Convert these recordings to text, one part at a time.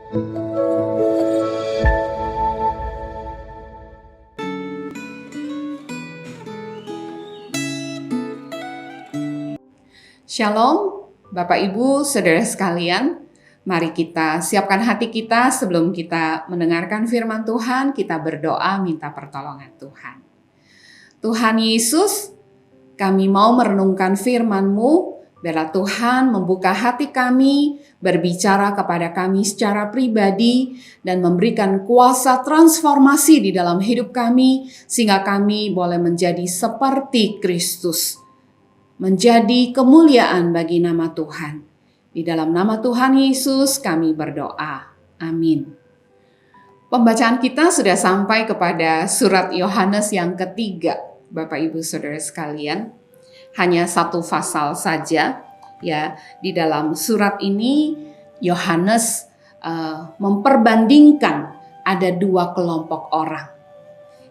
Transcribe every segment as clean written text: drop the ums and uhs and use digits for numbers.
Shalom, Bapak Ibu, Saudara sekalian. Mari kita siapkan hati kita sebelum kita mendengarkan firman Tuhan, kita berdoa minta pertolongan Tuhan. Tuhan Yesus, kami mau merenungkan firman-Mu, biarlah Tuhan membuka hati kami, berbicara kepada kami secara pribadi, dan memberikan kuasa transformasi di dalam hidup kami, sehingga kami boleh menjadi seperti Kristus. Menjadi kemuliaan bagi nama Tuhan. Di dalam nama Tuhan Yesus kami berdoa. Amin. Pembacaan kita sudah sampai kepada surat Yohanes yang ketiga, Bapak Ibu Saudara sekalian. Hanya satu pasal saja, ya. Di dalam surat ini Yohanes memperbandingkan ada dua kelompok orang.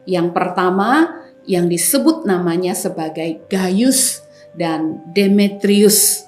Yang pertama yang disebut namanya sebagai Gaius dan Demetrius.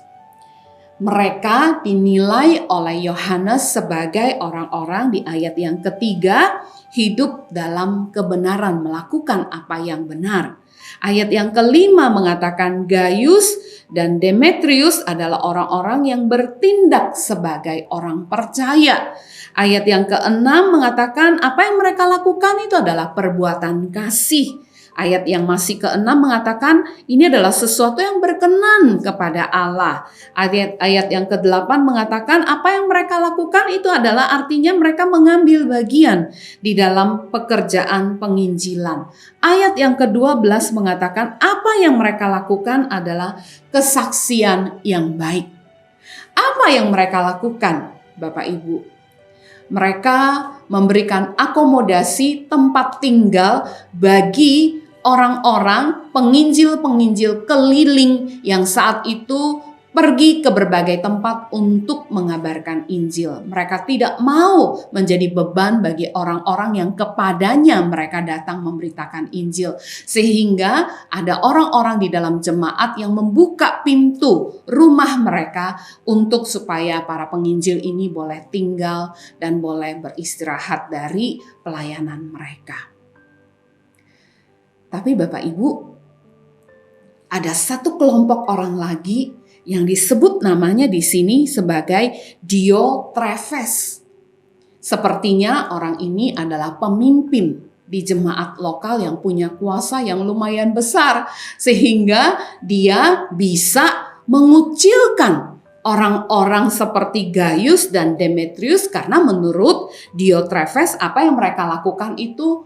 Mereka dinilai oleh Yohanes sebagai orang-orang di ayat yang ketiga hidup dalam kebenaran, melakukan apa yang benar. Ayat yang kelima mengatakan Gaius dan Demetrius adalah orang-orang yang bertindak sebagai orang percaya. Ayat yang keenam mengatakan apa yang mereka lakukan itu adalah perbuatan kasih. Ayat yang masih keenam mengatakan ini adalah sesuatu yang berkenan kepada Allah. Ayat yang ke-8 mengatakan apa yang mereka lakukan itu adalah artinya mereka mengambil bagian di dalam pekerjaan penginjilan. Ayat yang ke-12 mengatakan apa yang mereka lakukan adalah kesaksian yang baik. Apa yang mereka lakukan, Bapak Ibu? Mereka memberikan akomodasi tempat tinggal bagi orang-orang penginjil-penginjil keliling yang saat itu pergi ke berbagai tempat untuk mengabarkan Injil. Mereka tidak mau menjadi beban bagi orang-orang yang kepadanya mereka datang memberitakan Injil. Sehingga ada orang-orang di dalam jemaat yang membuka pintu rumah mereka untuk supaya para penginjil ini boleh tinggal dan boleh beristirahat dari pelayanan mereka. Tapi Bapak Ibu, ada satu kelompok orang lagi yang disebut namanya di sini sebagai Diotrefes. Sepertinya orang ini adalah pemimpin di jemaat lokal yang punya kuasa yang lumayan besar, sehingga dia bisa mengucilkan orang-orang seperti Gaius dan Demetrius karena menurut Diotrefes apa yang mereka lakukan itu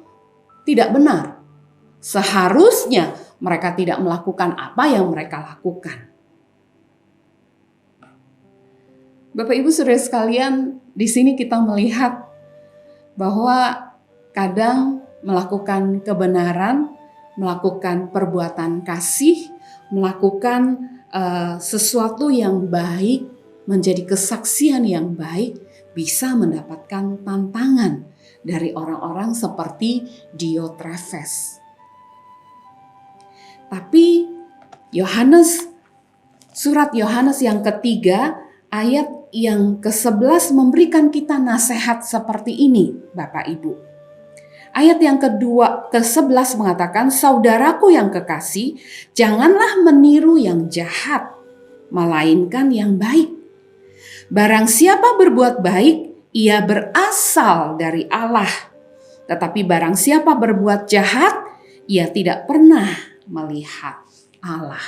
tidak benar. Seharusnya mereka tidak melakukan apa yang mereka lakukan. Bapak Ibu Saudara sekalian, di sini kita melihat bahwa kadang melakukan kebenaran, melakukan perbuatan kasih, melakukan sesuatu yang baik, menjadi kesaksian yang baik, bisa mendapatkan tantangan dari orang-orang seperti Diotrefes. Tapi surat Yohanes yang ketiga ayat yang ke-11 memberikan kita nasihat seperti ini, Bapak Ibu. Ayat yang ke-11 mengatakan, saudaraku yang kekasih, janganlah meniru yang jahat, melainkan yang baik. Barang siapa berbuat baik, ia berasal dari Allah. Tetapi barang siapa berbuat jahat, ia tidak pernah melihat Allah.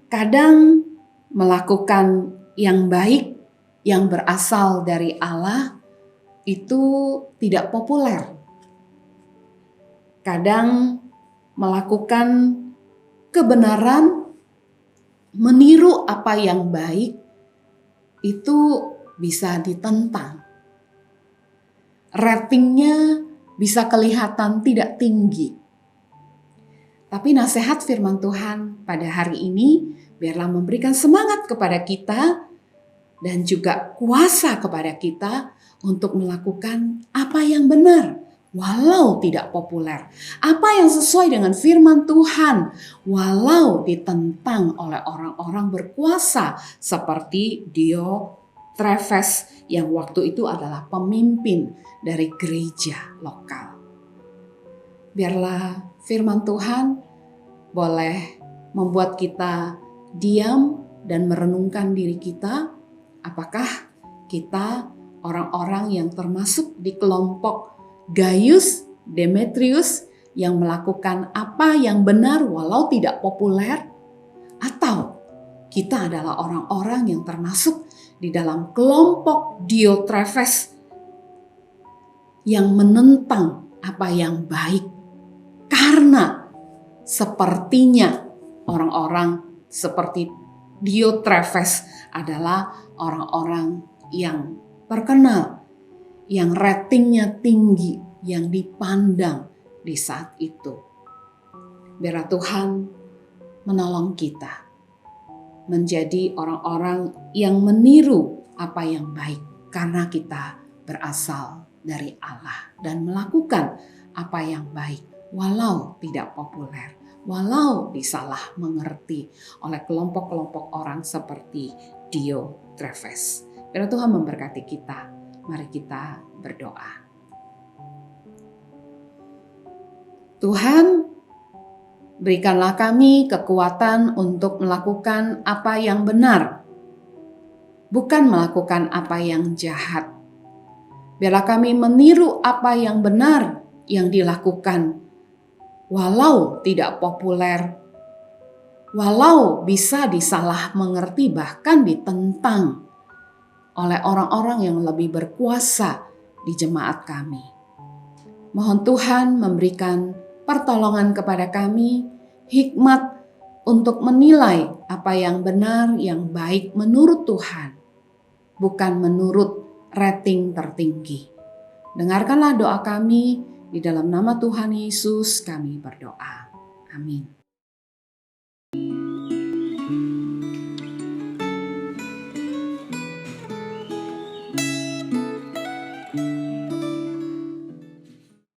Kadang melakukan yang baik yang berasal dari Allah itu tidak populer. Kadang melakukan kebenaran, meniru apa yang baik itu bisa ditentang. Ratingnya bisa kelihatan tidak tinggi. Tapi nasihat firman Tuhan pada hari ini biarlah memberikan semangat kepada kita dan juga kuasa kepada kita untuk melakukan apa yang benar walau tidak populer. Apa yang sesuai dengan firman Tuhan walau ditentang oleh orang-orang berkuasa seperti Diotrefes yang waktu itu adalah pemimpin dari gereja lokal. Biarlah firman Tuhan boleh membuat kita diam dan merenungkan diri kita. Apakah kita orang-orang yang termasuk di kelompok Gaius, Demetrius yang melakukan apa yang benar walau tidak populer? Atau kita adalah orang-orang yang termasuk di dalam kelompok Diotrephes yang menentang apa yang baik? Karena sepertinya orang-orang seperti Diotrephes adalah orang-orang yang terkenal, yang ratingnya tinggi, yang dipandang di saat itu. Biarlah Tuhan menolong kita menjadi orang-orang yang meniru apa yang baik, karena kita berasal dari Allah dan melakukan apa yang baik walau tidak populer, walau disalah mengerti oleh kelompok-kelompok orang seperti Diotrephes. Biar Tuhan memberkati kita. Mari kita berdoa. Tuhan, berikanlah kami kekuatan untuk melakukan apa yang benar, bukan melakukan apa yang jahat. Biarlah kami meniru apa yang benar yang dilakukan, walau tidak populer, walau bisa disalah mengerti, bahkan ditentang oleh orang-orang yang lebih berkuasa di jemaat kami. Mohon Tuhan memberikan pertolongan kepada kami, hikmat untuk menilai apa yang benar, yang baik menurut Tuhan, bukan menurut rating tertinggi. Dengarkanlah doa kami, di dalam nama Tuhan Yesus kami berdoa. Amin.